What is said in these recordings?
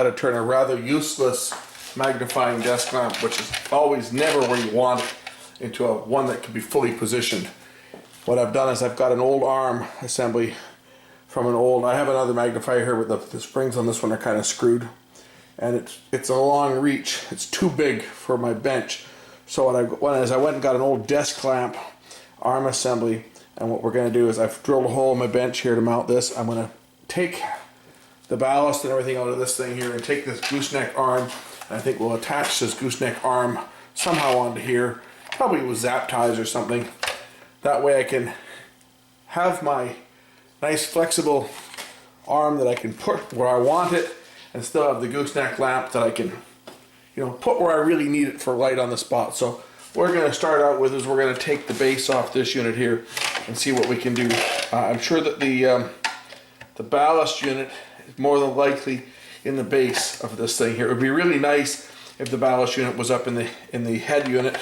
how to turn a rather useless magnifying desk lamp, which is always never where you want it, into one that can be fully positioned. What I've done is I've got an old arm assembly from an old, I have another magnifier here, but the springs on this one are kind of screwed. And it's a long reach. It's too big for my bench. So as I went and got an old desk lamp arm assembly, and what we're going to do is I've drilled a hole in my bench here to mount this. I'm going to take the ballast and everything out of this thing here and take this gooseneck arm, and I think we'll attach this gooseneck arm somehow onto here, probably with zap ties or something. That way I can have my nice flexible arm that I can put where I want it and still have the gooseneck lamp that I can, you know, put where I really need it for light on the spot. So what we're going to start out with is we're going to take the base off this unit here and see what we can do. I'm sure that the ballast unit is more than likely in the base of this thing here. It would be really nice if the ballast unit was up in the head unit,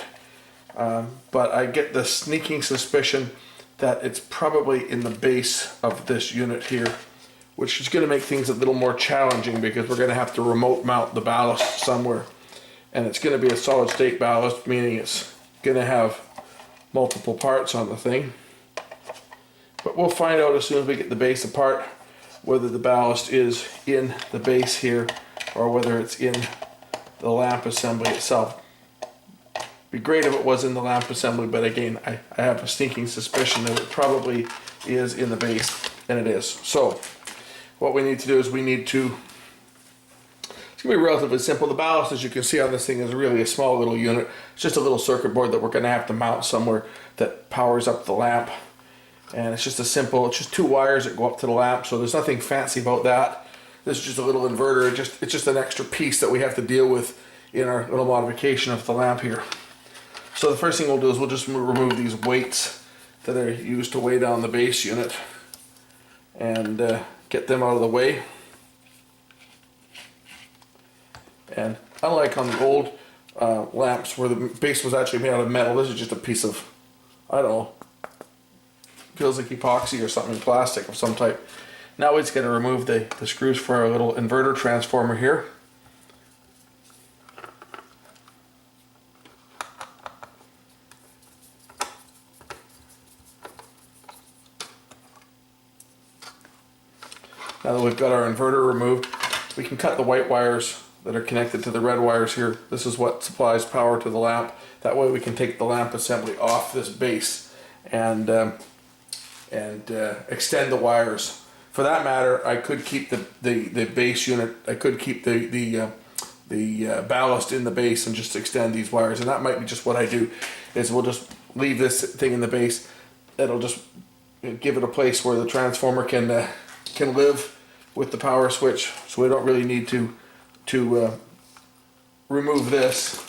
but I get the sneaking suspicion that it's probably in the base of this unit here, which is going to make things a little more challenging because we're going to have to remote mount the ballast somewhere. And it's going to be a solid state ballast, meaning it's going to have multiple parts on the thing. But we'll find out as soon as we get the base apart whether the ballast is in the base here or whether it's in the lamp assembly itself. Be great if it was in the lamp assembly, but again, I have a sneaking suspicion that it probably is in the base, and it is. So what we need to do is we need to, it's going to be relatively simple. The ballast, as you can see on this thing, is really a small little unit. It's just a little circuit board that we're going to have to mount somewhere that powers up the lamp. And it's just it's just two wires that go up to the lamp, so there's nothing fancy about that. This is just a little inverter. It's just an extra piece that we have to deal with in our little modification of the lamp here. So the first thing we'll do is we'll just remove these weights that are used to weigh down the base unit and get them out of the way. And unlike on the old lamps where the base was actually made out of metal, this is just a piece of, I don't know, feels like epoxy or something, plastic of some type. Now we just got to remove the screws for our little inverter transformer here. Now that we've got our inverter removed, we can cut the white wires that are connected to the red wires here. This is what supplies power to the lamp. That way we can take the lamp assembly off this base and extend the wires. For that matter, I could keep the base unit. I could keep the ballast in the base and just extend these wires. And that might be just what I do. Is we'll just leave this thing in the base. It'll just give it a place where the transformer can live with the power switch. So we don't really need to remove this,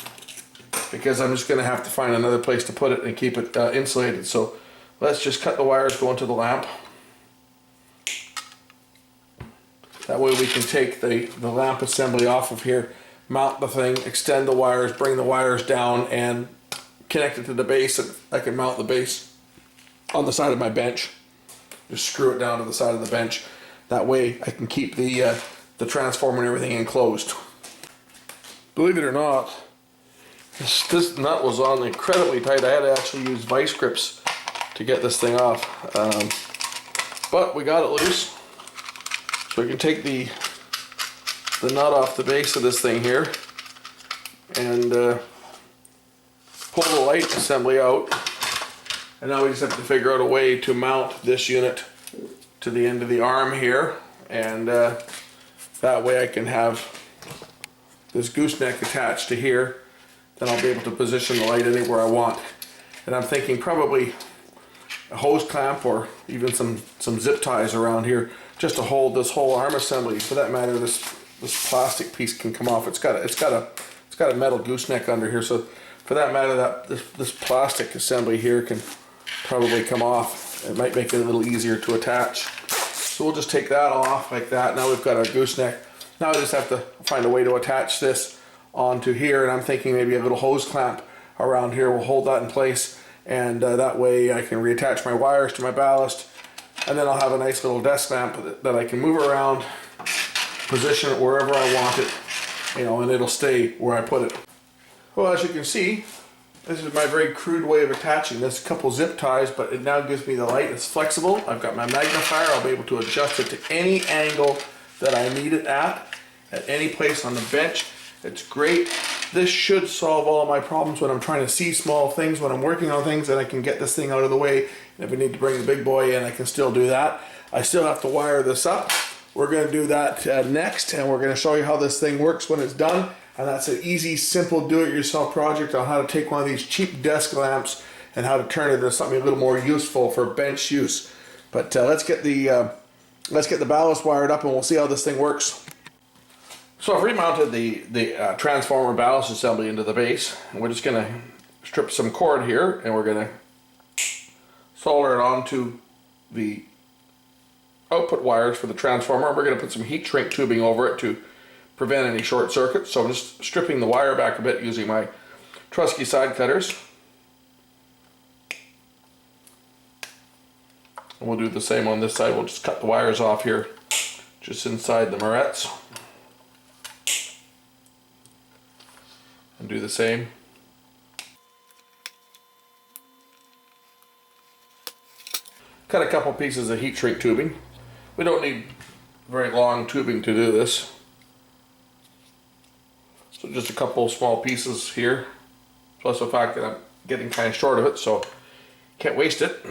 because I'm just going to have to find another place to put it and keep it insulated. So let's just cut the wires going to the lamp. That way we can take the lamp assembly off of here, mount the thing, extend the wires, bring the wires down, and connect it to the base. And I can mount the base on the side of my bench. Just screw it down to the side of the bench. That way I can keep the transformer and everything enclosed. Believe it or not, this nut was on incredibly tight. I had to actually use vice grips to get this thing off. But we got it loose. So we can take the nut off the base of this thing here and pull the light assembly out. And now we just have to figure out a way to mount this unit to the end of the arm here, and that way I can have this gooseneck attached to here. Then I'll be able to position the light anywhere I want. And I'm thinking probably a hose clamp or even some zip ties around here just to hold this whole arm assembly. For that matter, this plastic piece can come off. It's got a metal gooseneck under here, so for that matter, this plastic assembly here can probably come off. It might make it a little easier to attach. So we'll just take that off like that. Now we've got our gooseneck. Now I just have to find a way to attach this onto here, and I'm thinking maybe a little hose clamp around here will hold that in place, and that way I can reattach my wires to my ballast, and then I'll have a nice little desk lamp that I can move around position it wherever I want it, you know, and it'll stay where I put it. Well, as you can see, this is my very crude way of attaching this. A couple zip ties, but it now gives me the light. It's flexible. I've got my magnifier. I'll be able to adjust it to any angle that I need it at any place on the bench. It's great. This should solve all my problems when I'm trying to see small things, when I'm working on things, and I can get this thing out of the way. And if I need to bring the big boy in, I can still do that. I still have to wire this up. We're going to do that next, and we're going to show you how this thing works when it's done. And that's an easy, simple do-it-yourself project on how to take one of these cheap desk lamps and how to turn it into something a little more useful for bench use. But let's get the ballast wired up, and we'll see how this thing works. So I've remounted the transformer ballast assembly into the base, and we're just going to strip some cord here, and we're going to solder it onto the output wires for the transformer. We're going to put some heat shrink tubing over it to prevent any short circuits. So I'm just stripping the wire back a bit using my trusky side cutters. And we'll do the same on this side. We'll just cut the wires off here, just inside the morettes. And do the same. Cut a couple pieces of heat shrink tubing. We don't need very long tubing to do this. So just a couple small pieces here, plus the fact that I'm getting kind of short of it, so can't waste it.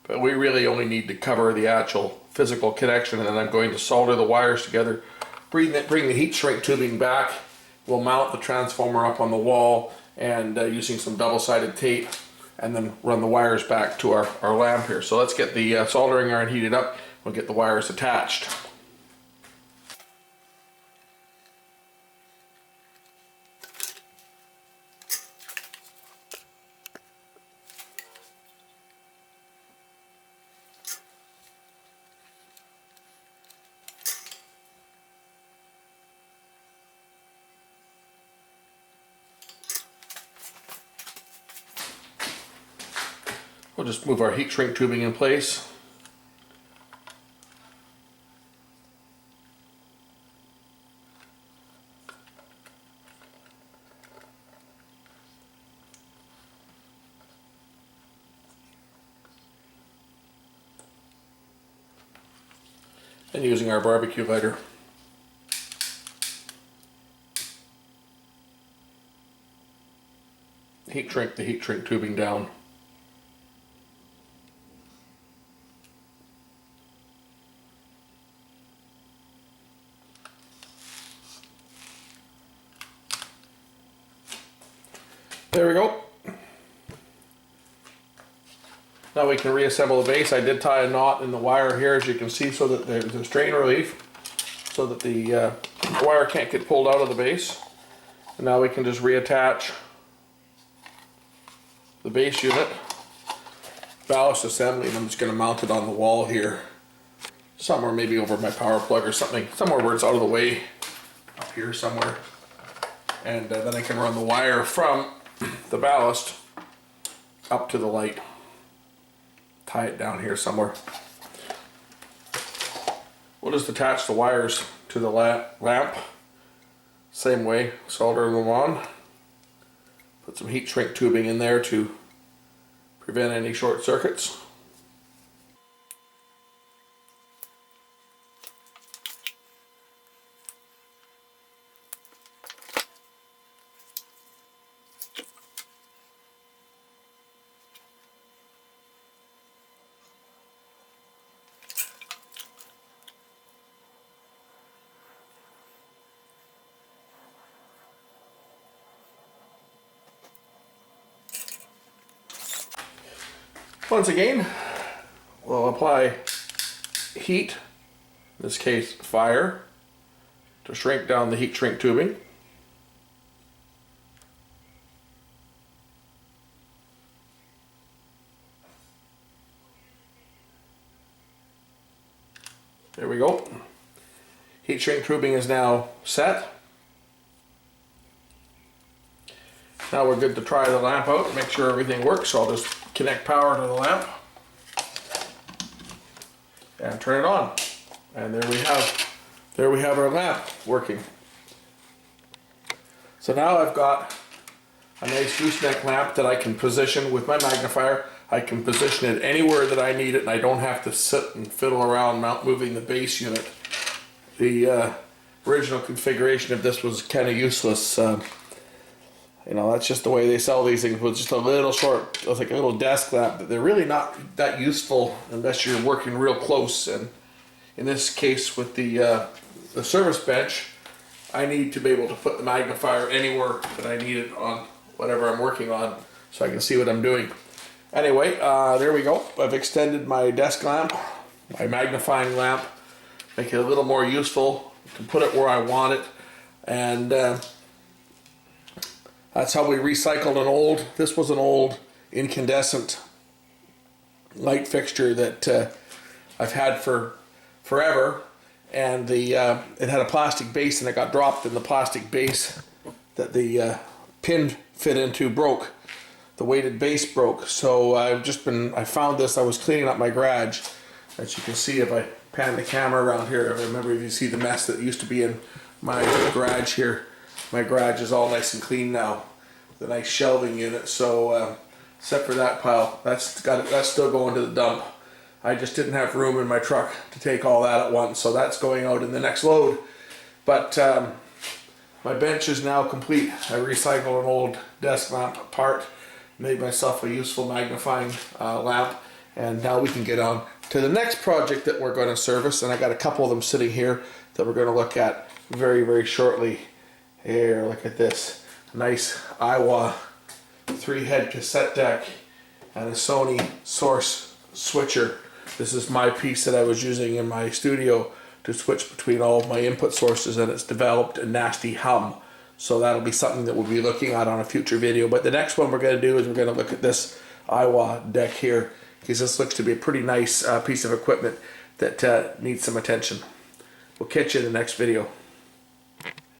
But we really only need to cover the actual physical connection, and then I'm going to solder the wires together, bring the heat shrink tubing back. We'll mount the transformer up on the wall and using some double-sided tape, and then run the wires back to our lamp here. So let's get the soldering iron heated up. We'll get the wires attached. We'll just move our heat shrink tubing in place. And using our barbecue lighter. Heat shrink the heat shrink tubing down. There we go. Now we can reassemble the base. I did tie a knot in the wire here, as you can see, so that there's a strain relief, so that the wire can't get pulled out of the base. And now we can just reattach the base unit, ballast assembly, and I'm just going to mount it on the wall here, somewhere maybe over my power plug or something, somewhere where it's out of the way, up here somewhere. And then I can run the wire from the ballast up to the light. Tie it down here somewhere. We'll just attach the wires to the lamp. Same way, solder them on. Put some heat shrink tubing in there to prevent any short circuits. Once again, we'll apply heat, in this case fire, to shrink down the heat shrink tubing. There we go. Heat shrink tubing is now set. Now we're good to try the lamp out and make sure everything works. So I'll just connect power to the lamp. and turn it on. And there we have our lamp working. So now I've got a nice gooseneck lamp that I can position with my magnifier. I can position it anywhere that I need it, and I don't have to sit and fiddle around moving the base unit. The original configuration of this was kind of useless. You know, that's just the way they sell these things, with just a little short, like a little desk lamp. But they're really not that useful unless you're working real close. And in this case, with the service bench, I need to be able to put the magnifier anywhere that I need it on whatever I'm working on, so I can see what I'm doing. Anyway, there we go. I've extended my desk lamp, my magnifying lamp, make it a little more useful. I can put it where I want it, and that's how we recycled this was an old incandescent light fixture that I've had for forever, and it had a plastic base, and it got dropped, and the plastic base that the pin fit into broke. The weighted base broke. So I found this, I was cleaning up my garage. As you can see, if I pan the camera around here, I remember if you see the mess that used to be in my garage here. My garage is all nice and clean now. The nice shelving unit. So except for that pile, that's still going to the dump. I just didn't have room in my truck to take all that at once, so that's going out in the next load. But my bench is now complete. I recycled an old desk lamp apart, made myself a useful magnifying lamp, and now we can get on to the next project that we're going to service. And I got a couple of them sitting here that we're going to look at very, very shortly. Here, look at this. A nice Iowa 3-head cassette deck and a Sony source switcher. This is my piece that I was using in my studio to switch between all of my input sources, and it's developed a nasty hum. So that'll be something that we'll be looking at on a future video. But the next one we're going to do is we're going to look at this Iowa deck here, because this looks to be a pretty nice piece of equipment that needs some attention. We'll catch you in the next video.